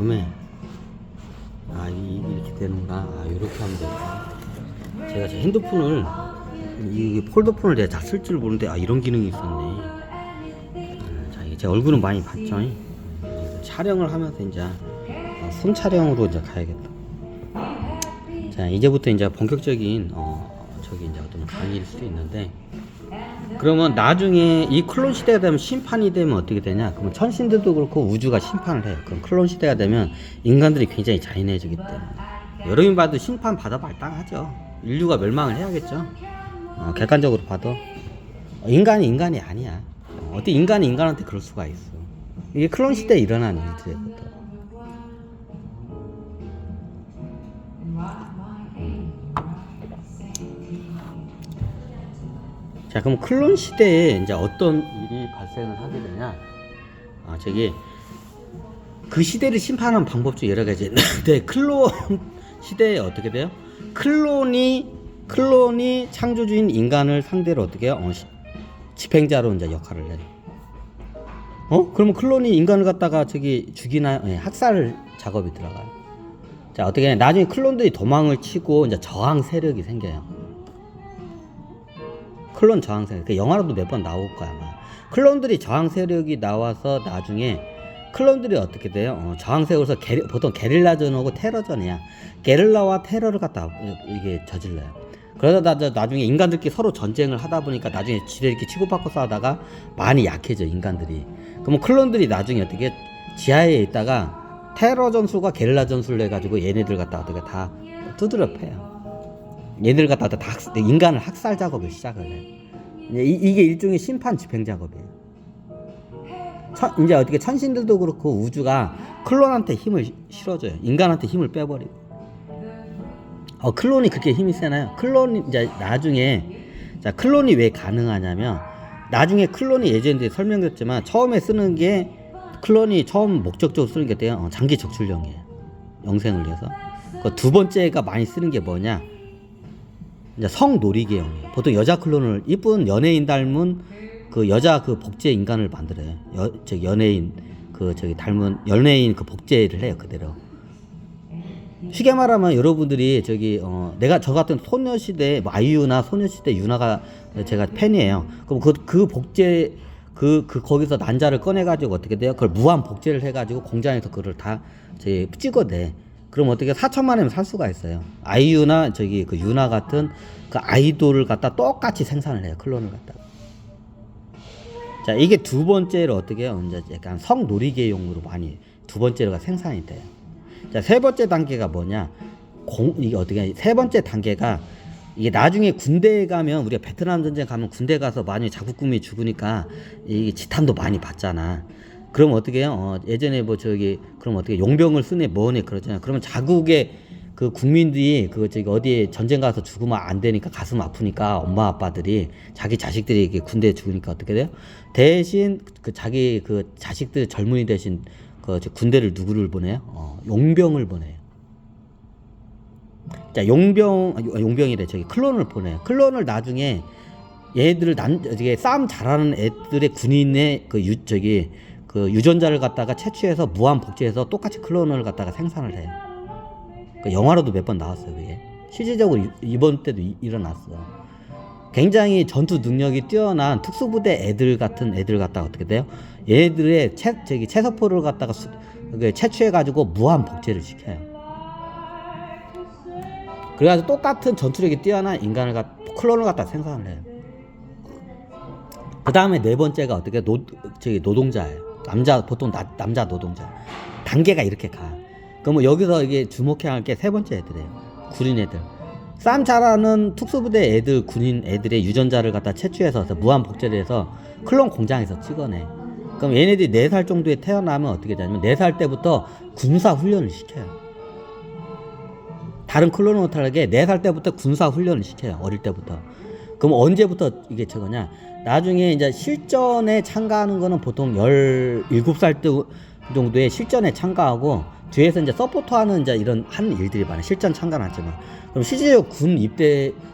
음에 이렇게 되는구나. 이렇게 하면 되구나. 제가 제 핸드폰을 이 폴더폰을 내가 다 쓸 줄 모르는데 이런 기능이 있었네. 자, 이게 제 얼굴은 많이 봤죠. 촬영을 하면서 이제 손 촬영으로 이제 가야겠다. 자, 이제부터 이제 본격적인 저기 이제 어떤 강의일 수도 있는데, 그러면 나중에 이 클론 시대가 되면 심판이 되면 어떻게 되냐? 그러면 천신들도 그렇고 우주가 심판을 해요. 그럼 클론 시대가 되면 인간들이 굉장히 잔인해지기 때문에 여러분 봐도 심판 받아 마땅하죠. 인류가 멸망을 해야겠죠. 객관적으로 봐도 인간이 인간이 아니야. 어떻게 인간이 인간한테 그럴 수가 있어? 이게 클론 시대에 일어난 일들이거든. 자, 그럼 클론 시대에 이제 어떤 일이 발생을 하게 되냐? 저기 그 시대를 심판하는 방법 중 여러 가지 있는데, 클론 시대에 어떻게 돼요? 클론이 창조주인 인간을 상대로 어떻게 해요? 집행자로 이제 역할을 해요. 그러면 클론이 인간을 갖다가 저기 죽이나 학살 작업이 들어가요. 자, 어떻게 해? 나중에 클론들이 도망을 치고 이제 저항 세력이 생겨요. 클론 저항 세력. 그 영화로도 몇 번 나올 거야 아마. 클론들이 저항 세력이 나와서 나중에 클론들이 어떻게 돼요? 저항 세력에서 보통 게릴라전하고 테러전이야. 게릴라와 테러를 갖다 이게 저질러요. 그러다 나중에 인간들끼리 서로 전쟁을 하다 보니까 나중에 지들 이렇게 치고받고 싸우다가 많이 약해져 인간들이. 그러면 클론들이 나중에 어떻게 지하에 있다가 테러 전술과 게릴라 전술을 해가지고 얘네들 갖다 어떻게 다 두드려 패요. 얘네들 갖다 다 인간을 학살 작업을 시작을 해. 이게 일종의 심판 집행 작업이에요. 이제 어떻게 천신들도 그렇고 우주가 클론한테 힘을 실어줘요. 인간한테 힘을 빼버리고. 클론이 그렇게 힘이 세나요? 클론이 이제 나중에, 자, 클론이 왜 가능하냐면, 나중에 클론이 예전에 설명드렸지만 처음에 쓰는 게, 클론이 처음 목적적으로 쓰는 게 돼요. 장기 적출령이에요. 영생을 위해서. 그 두 번째가 많이 쓰는 게 뭐냐? 이제 성놀이개용이에요. 보통 여자 클론을 이쁜 연예인 닮은 그 여자 그 복제 인간을 만들어요. 연예인 닮은 연예인 그 복제를 해요, 그대로. 쉽게 말하면 여러분들이 내가 저 같은 소녀시대 아이유나 소녀시대 유나가 제가 팬이에요. 그럼 그 복제 거기서 난자를 꺼내가지고 어떻게 돼요? 그걸 무한 복제를 해가지고 공장에서 그걸 다 찍어내. 그럼 어떻게 4천만 원이면 살 수가 있어요. 아이유나 그 유나 같은 그 아이돌을 갖다 똑같이 생산을 해요. 클론을 갖다가. 자, 이게 두 번째로 어떻게 해요? 이제 약간 성놀이개용으로 많이 두 번째로가 생산이 돼요. 자, 세 번째 단계가 뭐냐? 이게 어떻게 세 번째 단계가 이게 나중에 군대에 가면 우리가 베트남 전쟁 가면 군대 가서 많이 자국군이 죽으니까 이 지탄도 많이 받잖아. 그럼 어떻게 해요? 예전에 그럼 어떻게 용병을 쓰네 뭐네 그러잖아요. 그러면 자국의 그 국민들이 어디에 전쟁 가서 죽으면 안 되니까 가슴 아프니까 엄마 아빠들이 자기 자식들이 이렇게 군대에 죽으니까 어떻게 돼요? 대신 자기 자식들 젊은이 대신 군대를 누구를 보내요? 용병을 보내요. 자, 용병이래. 클론을 보내요. 클론을 나중에 얘들을 싸움 잘하는 애들의 군인의 유전자를 갖다가 채취해서 무한 복제해서 똑같이 클론을 갖다가 생산을 해요. 영화로도 몇 번 나왔어요, 그게. 실질적으로 이번 때도 일어났어. 굉장히 전투 능력이 뛰어난 특수부대 애들 갖다가 어떻게 돼요? 얘들의 체세포를 갖다가 채취해가지고 무한 복제를 시켜요. 그래가지고 똑같은 전투력이 뛰어난 클론을 갖다 생산을 해요. 그 다음에 네 번째가 어떻게 노동자예요. 보통 남자 노동자. 단계가 이렇게 가. 그러면 여기서 이게 주목해야 할 게 세 번째 애들이에요. 군인 애들. 싸움 잘하는 특수부대 군인 애들의 유전자를 갖다 채취해서 무한 복제를 해서 클론 공장에서 찍어내. 그럼 얘네들이 4살 정도에 태어나면 어떻게 되냐면 4살 때부터 군사 훈련을 시켜요. 다른 클론과 다르게 4살 때부터 군사 훈련을 시켜요. 어릴 때부터. 그럼 언제부터 이게 저거냐? 나중에 이제 실전에 참가하는 거는 보통 17살 때 정도에 실전에 참가하고 뒤에서 이제 서포터하는 이제 이런 한 일들이 많아요. 실전 참가는 하지만. 그럼 실제로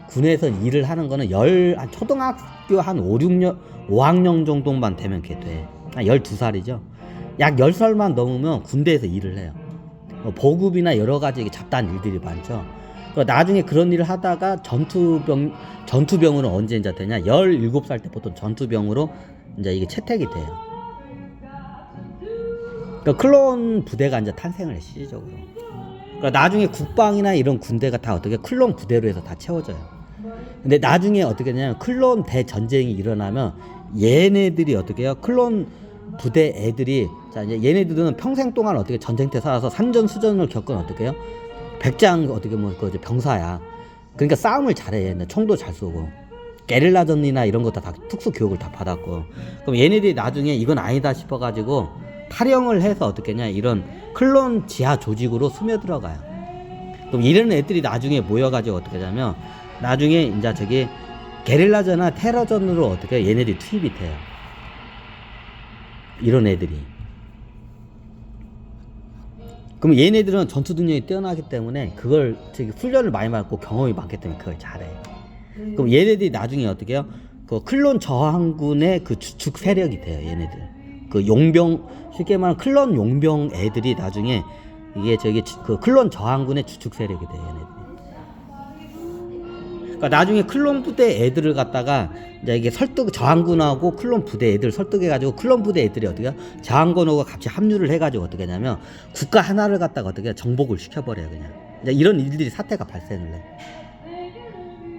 군에서 일을 하는 거는 초등학교 한 5학년 정도만 되면 그게 돼. 한 12살이죠. 약 10살만 넘으면 군대에서 일을 해요. 보급이나 여러 가지 잡다한 일들이 많죠. 나중에 그런 일을 하다가 전투병으로 언제 이제 되냐? 17살 때 보통 전투병으로 이제 이게 채택이 돼요. 클론 부대가 이제 탄생을 해, 시기적으로. 나중에 국방이나 이런 군대가 다 어떻게 클론 부대로 해서 다 채워져요. 근데 나중에 어떻게 되냐면 클론 대전쟁이 일어나면 얘네들이 어떻게 해요? 클론 부대 애들이, 자, 이제 얘네들은 평생 동안 어떻게 전쟁터 살아서 산전수전을 겪은 어떻게 해요? 백장 어떻게 뭐 그 병사야. 그러니까 싸움을 잘해. 총도 잘 쏘고. 게릴라전이나 이런 것도 다 특수 교육을 다 받았고. 그럼 얘네들이 나중에 이건 아니다 싶어가지고 탈영을 해서 어떻게 했냐, 이런 클론 지하 조직으로 스며들어가요. 그럼 이런 애들이 나중에 모여가지고 어떻게 하냐면 나중에 이제 저기 게릴라전이나 테러전으로 어떻게 얘네들이 투입이 돼요. 이런 애들이. 그럼 얘네들은 전투 능력이 뛰어나기 때문에 그걸 저기 훈련을 많이 받고 경험이 많기 때문에 그걸 잘해. 그럼 얘네들이 나중에 어떻게 해요? 그 클론 저항군의 그 주축 세력이 돼요. 얘네들. 그 용병, 쉽게 말하면 클론 용병 애들이 나중에 이게 저기 그 클론 저항군의 주축 세력이 돼요. 얘네들이. 그러니까 나중에 클론 부대 애들을 갖다가 이제 이게 저항군하고 클론 부대 애들 설득해가지고 클론 부대 애들이 어떻게 해요? 저항군하고 같이 합류를 해가지고 어떻게 하냐면 국가 하나를 갖다가 어떻게 정복을 시켜버려요. 그냥 이제 이런 일들이 사태가 발생을 해.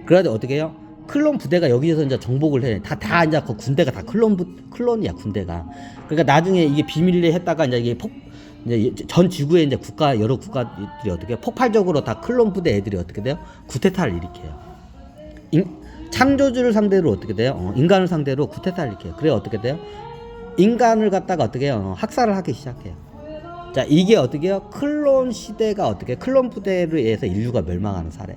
그래가지고 어떻게 해요? 클론 부대가 여기서 이제 정복을 해. 다 이제 그 군대가 다 클론이야, 군대가. 그러니까 나중에 이게 비밀리에 했다가 이제 이게 이제 전 지구에 이제 여러 국가들이 어떻게 해요? 폭발적으로 다 클론 부대 애들이 어떻게 돼요? 쿠데타를 일으켜요. 창조주를 상대로 어떻게 돼요? 인간을 상대로 쿠데타를 일으켜요. 그래 어떻게 돼요? 인간을 갖다가 어떻게 해요? 학살을 하기 시작해요. 자, 이게 어떻게 해요? 클론 시대가 어떻게 클론 부대에 의해서 인류가 멸망하는 사례.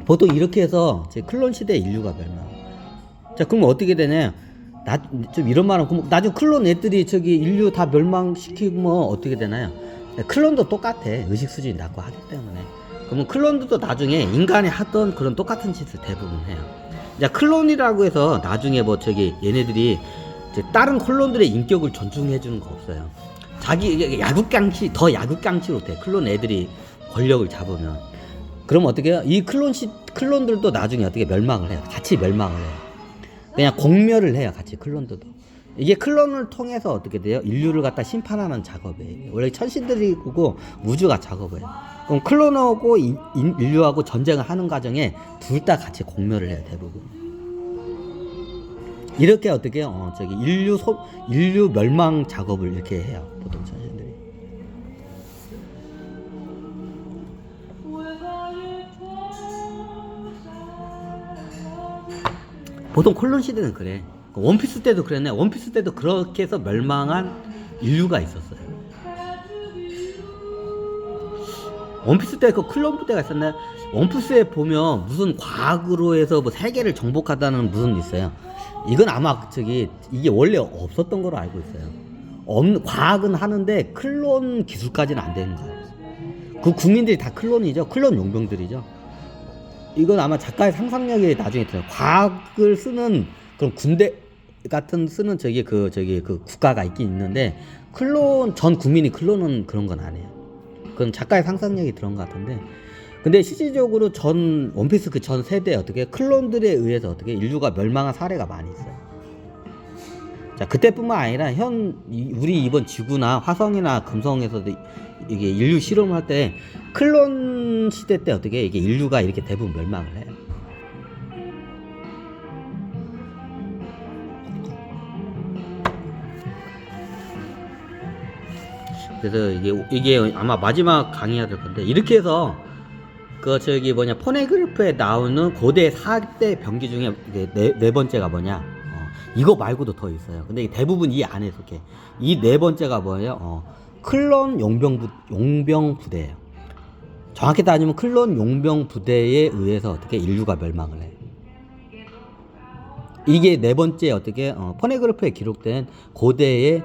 보통 이렇게 해서 제 클론 시대 인류가 멸망. 자, 그럼 어떻게 되냐? 좀 이런 말은 그럼 나중에 클론 애들이 저기 인류 다 멸망시키고 뭐 어떻게 되나요? 클론도 똑같아. 의식 수준이 낮고 하기 때문에. 그러면 클론들도 나중에 인간이 하던 그런 똑같은 짓을 대부분 해요. 이제 클론이라고 해서 나중에 뭐 저기 얘네들이 이제 다른 클론들의 인격을 존중해 주는 거 없어요. 자기 더 야구깡치로 돼. 클론 애들이 권력을 잡으면. 그럼 어떻게 해요? 이 클론들도 나중에 어떻게 멸망을 해요. 같이 멸망을 해요. 그냥 공멸을 해요. 같이 클론들도. 이게 클론을 통해서 어떻게 돼요? 인류를 갖다 심판하는 작업이에요. 원래 천신들이 보고 우주가 작업해요. 그럼 클론하고 인류하고 전쟁을 하는 과정에 둘 다 같이 공멸을 해요. 대부분. 이렇게 어떻게 해요? 저기 인류 멸망 작업을 이렇게 해요. 보통 천신들이. 보통 클론 시대는 그래. 원피스 때도 그랬네. 원피스 때도 그렇게 해서 멸망한 인류가 있었어요. 원피스 때 그 클론 부대가 있었나요? 원피스에 보면 무슨 과학으로 해서 뭐 세계를 정복하다는 무슨 있어요. 이건 아마 이게 원래 없었던 걸로 알고 있어요. 과학은 하는데 클론 기술까지는 안 되는 거예요. 그 국민들이 다 클론이죠. 클론 용병들이죠. 이건 아마 작가의 상상력이 나중에 들어요. 과학을 쓰는 그런 군대 같은 쓰는 그 국가가 있긴 있는데 전 국민이 클론은 그런 건 아니에요. 그건 작가의 상상력이 들어온 것 같은데, 근데 실질적으로 원피스 그 전 세대에 어떻게 클론들에 의해서 어떻게 인류가 멸망한 사례가 많이 있어요. 자, 그때뿐만 아니라 우리 이번 지구나 화성이나 금성에서도 이게 인류 실험할 때 클론 시대 때 어떻게 이게 인류가 이렇게 대부분 멸망을 해요. 그래서 이게 아마 마지막 강의가 될 건데, 이렇게 해서 포네그래프에 나오는 고대 4대 병기 중에 네 번째가 뭐냐? 이거 말고도 더 있어요. 근데 대부분 이 안에 속해. 이 네 번째가 뭐예요? 클론 용병 부대예요. 정확히 따지면 클론 용병 부대에 의해서 어떻게 인류가 멸망을 해. 이게 네 번째 포네그래프에 기록된 고대의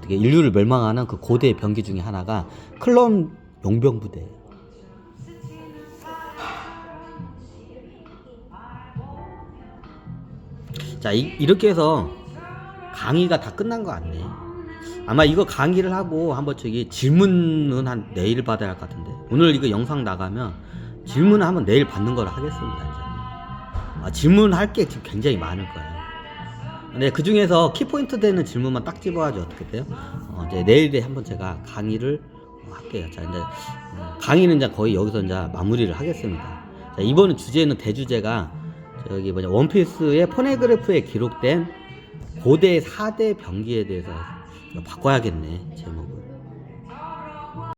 인류를 멸망하는 그 고대의 병기 중에 하나가 클론 용병 부대예요. 자, 이렇게 해서 강의가 다 끝난 거 같네. 아마 이거 강의를 하고 한번 저기 질문은 한 내일 받아야 할 것 같은데, 오늘 이거 영상 나가면 질문을 한번 내일 받는 걸 하겠습니다. 이제 질문할 게 지금 굉장히 많을 거예요. 근데 그 중에서 키포인트 되는 질문만 딱 집어가지고 어떻게 돼요? 이제 내일에 한번 제가 강의를 할게요. 자, 이제 강의는 이제 거의 여기서 이제 마무리를 하겠습니다. 자, 이번 주제는 대주제가 저기 뭐냐, 원피스의 포네그래프에 기록된 고대 4대 병기에 대해서 바꿔야겠네, 제목을.